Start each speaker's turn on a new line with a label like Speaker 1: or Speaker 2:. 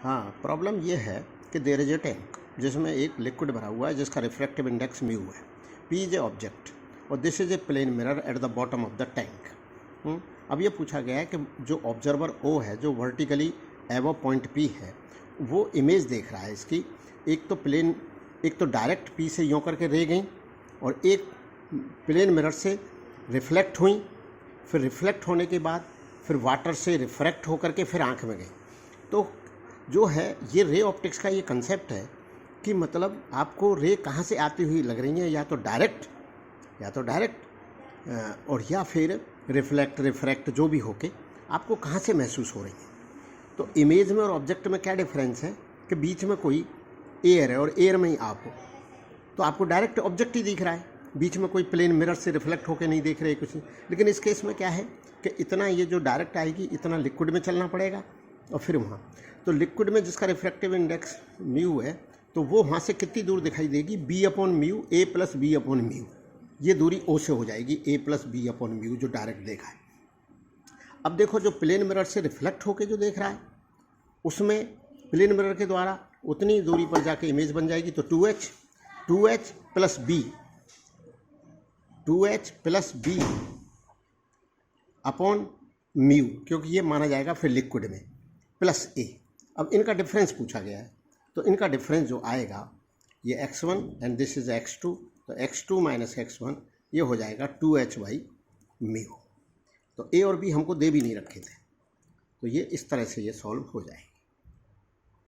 Speaker 1: हाँ, प्रॉब्लम ये है कि देयर इज ए टैंक जिसमें एक लिक्विड भरा हुआ है जिसका रिफ्रैक्टिव इंडेक्स म्यू है। पी इज ए ऑब्जेक्ट और this is a plane mirror at the bottom of the tank. अब ये पूछा गया है कि जो ऑब्जर्वर ओ है, जो वर्टिकली एबव पॉइंट पी है, वो इमेज देख रहा है इसकी। एक तो डायरेक्ट पी से यूँ करके रे गई और एक प्लेन मिरर से रिफ्लेक्ट हुई, फिर रिफ्लेक्ट होने के बाद फिर वाटर से रिफ्रैक्ट होकर के फिर आँख में गई। तो जो है ये रे ऑप्टिक्स का ये कंसेप्ट है कि मतलब आपको रे कहाँ से आती हुई लग रही है, या तो डायरेक्ट और या फिर रिफ्रैक्ट जो भी होके आपको कहाँ से महसूस हो रही है। तो इमेज में और ऑब्जेक्ट में क्या डिफरेंस है कि बीच में कोई एयर है और एयर में ही आप हो, तो आपको डायरेक्ट ऑब्जेक्ट ही दिख रहा है, बीच में कोई प्लेन मिरर से रिफ्लेक्ट होकर नहीं देख रहे कुछ। लेकिन इस केस में क्या है कि इतना ये जो डायरेक्ट आएगी इतना लिक्विड में चलना पड़ेगा और फिर वहाँ, तो लिक्विड में जिसका रिफ्रैक्टिव इंडेक्स म्यू है तो वो वहाँ से कितनी दूर दिखाई देगी, b/म्यू, a+b/म्यू। ये दूरी ओ से हो जाएगी, a+b/म्यू जो डायरेक्ट देखा है। अब देखो जो प्लेन मिरर से रिफ्लेक्ट होके जो देख रहा है उसमें प्लेन मिरर के द्वारा उतनी दूरी पर जाके इमेज बन जाएगी, तो 2h plus b upon mu, क्योंकि ये माना जाएगा फिर लिक्विड में, प्लस a। अब इनका डिफरेंस पूछा गया है, तो इनका डिफरेंस जो आएगा ये x1 and this is x2, तो x2 माइनस x1 ये हो जाएगा 2h/म्यू। तो a और b हमको दे भी नहीं रखे थे, तो ये इस तरह से ये सॉल्व हो जाएगा।